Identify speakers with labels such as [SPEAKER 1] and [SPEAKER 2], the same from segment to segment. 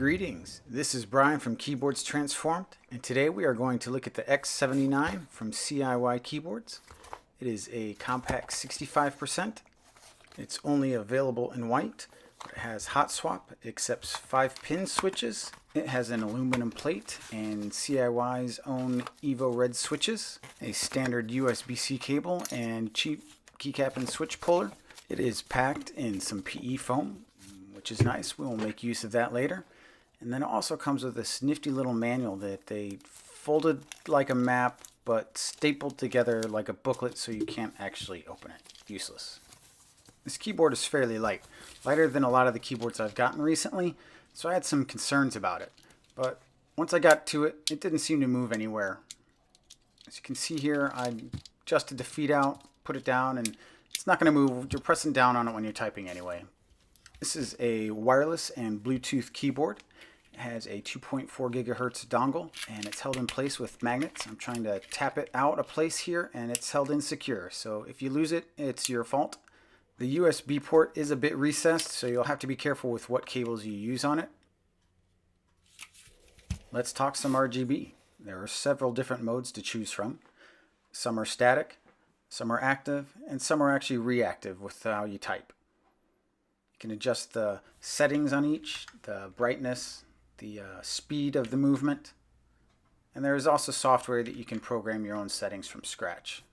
[SPEAKER 1] Greetings, this is Brian from Keyboards.transformed, and today we are going to look at the X79 from CIY Keyboards. It is a compact 65%. It's only available in white, but it has hot swap, it accepts 5-pin switches. It has an aluminum plate and CIY's own EVO Red Switches, a standard USB-C cable, and cheap keycap and switch puller. It is packed in some PE foam, which is nice. We will make use of that later. And then it also comes with this nifty little manual that they folded like a map but stapled together like a booklet so you can't actually open it. Useless. This keyboard is fairly light, lighter than a lot of the keyboards I've gotten recently, so I had some concerns about it. But once I got to it, it didn't seem to move anywhere. As you can see here, I adjusted the feet out, put it down, and it's not going to move. You're pressing down on it when you're typing anyway. This is a wireless and Bluetooth keyboard. It has a 2.4 gigahertz dongle and it's held in place with magnets. I'm trying to tap it out of place here and it's held insecure. So if you lose it, it's your fault. The USB port is a bit recessed, so you'll have to be careful with what cables you use on it. Let's talk some RGB. There are several different modes to choose from. Some are static, some are active, and some are actually reactive with how you type. You can adjust the settings on each, the brightness, the speed of the movement, and there is also software that you can program your own settings from scratch.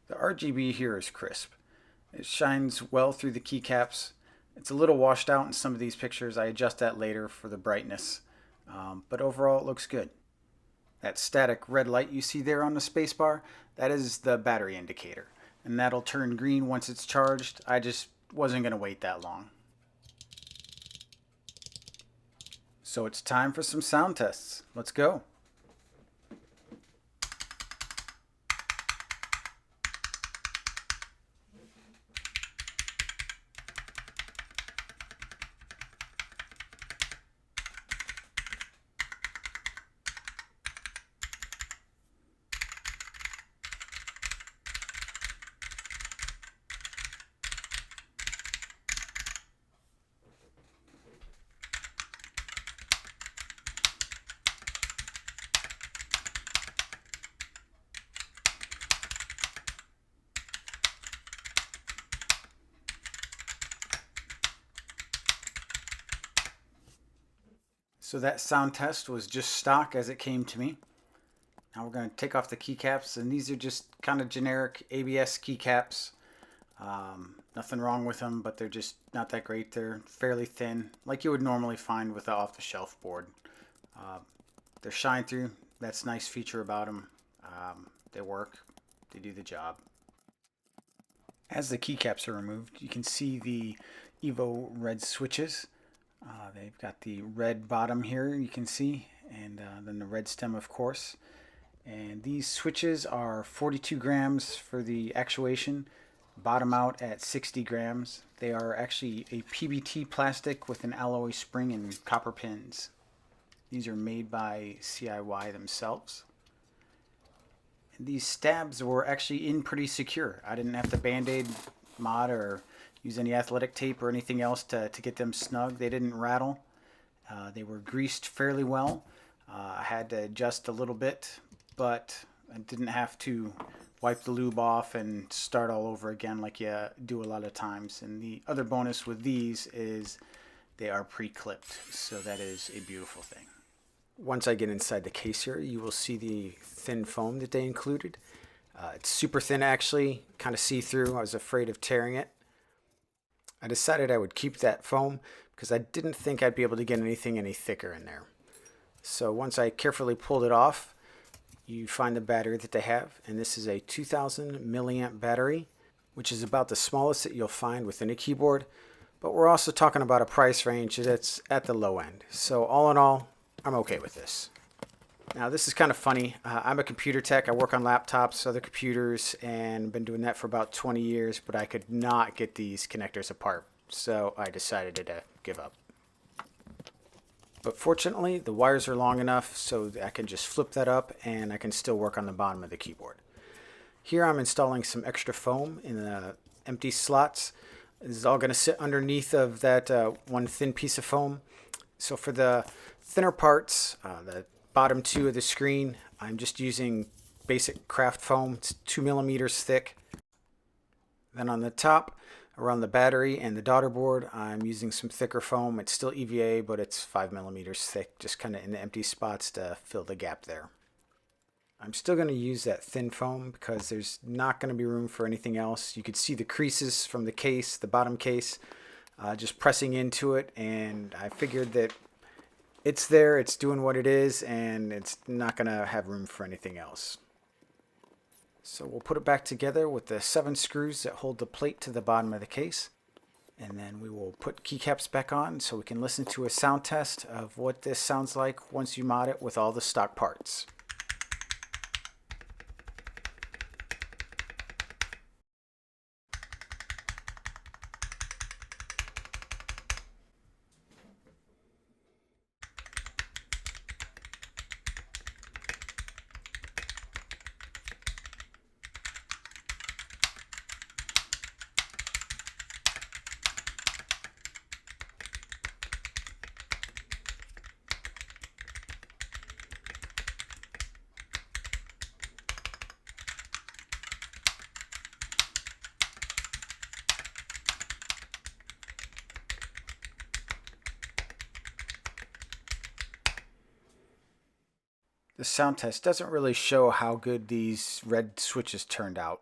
[SPEAKER 1] The RGB here is crisp. It shines well through the keycaps. It's a little washed out in some of these pictures. I adjust that later for the brightness, but overall it looks good. That static red light you see there on the spacebar, that is the battery indicator, and that'll turn green once it's charged. I just wasn't going to wait that long. So it's time for some sound tests. Let's go. So that sound test was just stock as it came to me. Now we're going to take off the keycaps, and these are just kind of generic ABS keycaps. Nothing wrong with them, but they're just not that great. They're fairly thin, like you would normally find with an off-the-shelf board. They're shine through. That's a nice feature about them. They work. They do the job. As the keycaps are removed, you can see the EVO Red Switches. They've got the red bottom here, you can see, and then the red stem, of course. And these switches are 42 grams for the actuation, bottom out at 60 grams. They are actually a PBT plastic with an alloy spring and copper pins. These are made by CIY themselves. And these stabs were actually in pretty secure. I didn't have to band-aid mod or use any athletic tape or anything else to get them snug. They didn't rattle. They were greased fairly well. I had to adjust a little bit, but I didn't have to wipe the lube off and start all over again like you do a lot of times. And the other bonus with these is they are pre-clipped, so that is a beautiful thing. Once I get inside the case here, you will see the thin foam that they included. It's super thin actually, kind of see-through. I was afraid of tearing it. I decided I would keep that foam because I didn't think I'd be able to get anything any thicker in there. So once I carefully pulled it off, you find the battery that they have, and this is a 2000 milliamp battery, which is about the smallest that you'll find within a keyboard, but we're also talking about a price range that's at the low end. So all in all, I'm okay with this. Now this is kind of funny. I'm a computer tech. I work on laptops, other computers, and been doing that for about 20 years, but I could not get these connectors apart, so I decided to give up. But fortunately, the wires are long enough so that I can just flip that up and I can still work on the bottom of the keyboard. Here I'm installing some extra foam in the empty slots. This is all going to sit underneath of that one thin piece of foam. So for the thinner parts, the bottom two of the screen, I'm just using basic craft foam. It's 2 millimeters thick. Then on the top, around the battery and the daughter board, I'm using some thicker foam. It's still EVA, but it's 5 millimeters thick, just kind of in the empty spots to fill the gap there. I'm still going to use that thin foam because there's not going to be room for anything else. You could see the creases from the case, the bottom case, just pressing into it, and I figured that it's there, it's doing what it is, and it's not going to have room for anything else. So we'll put it back together with the 7 screws that hold the plate to the bottom of the case. And then we will put keycaps back on so we can listen to a sound test of what this sounds like once you mod it with all the stock parts. The sound test doesn't really show how good these red switches turned out.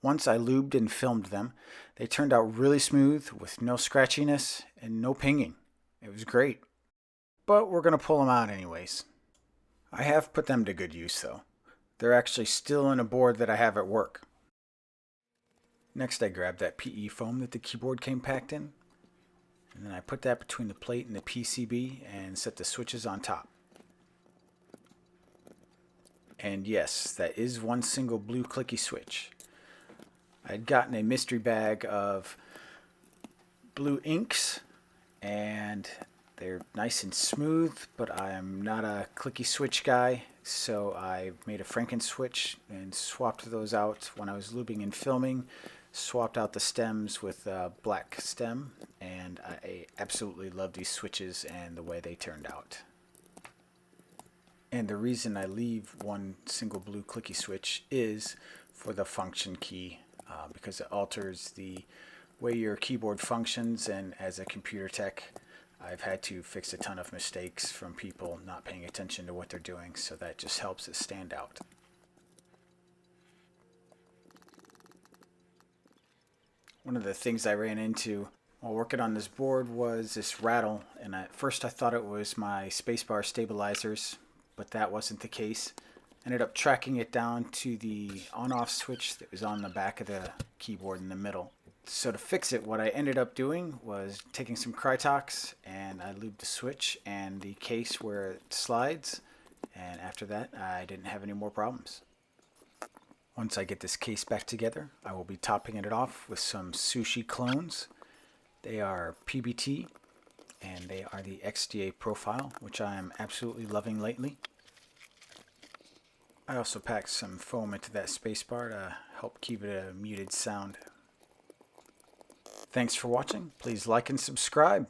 [SPEAKER 1] Once I lubed and filmed them, they turned out really smooth with no scratchiness and no pinging. It was great. But we're going to pull them out anyways. I have put them to good use though. They're actually still in a board that I have at work. Next I grabbed that PE foam that the keyboard came packed in. And then I put that between the plate and the PCB and set the switches on top. And yes, that is one single blue clicky switch. I'd gotten a mystery bag of blue inks, and they're nice and smooth, but I am not a clicky switch guy, so I made a Franken switch and swapped those out when I was lubing and filming. Swapped out the stems with a black stem, and I absolutely love these switches and the way they turned out. And the reason I leave one single blue clicky switch is for the function key, because it alters the way your keyboard functions, and as a computer tech, I've had to fix a ton of mistakes from people not paying attention to what they're doing, so that just helps it stand out. One of the things I ran into while working on this board was this rattle, and at first I thought it was my spacebar stabilizers, but that wasn't the case. Ended up tracking it down to the on-off switch that was on the back of the keyboard in the middle. So to fix it, what I ended up doing was taking some Krytox, and I lubed the switch and the case where it slides, and after that I didn't have any more problems. Once I get this case back together, I will be topping it off with some sushi clones. They are PBT, and they are the XDA profile, which I am absolutely loving lately. I also packed some foam into that spacebar to help keep it a muted sound. Thanks for watching. Please like and subscribe.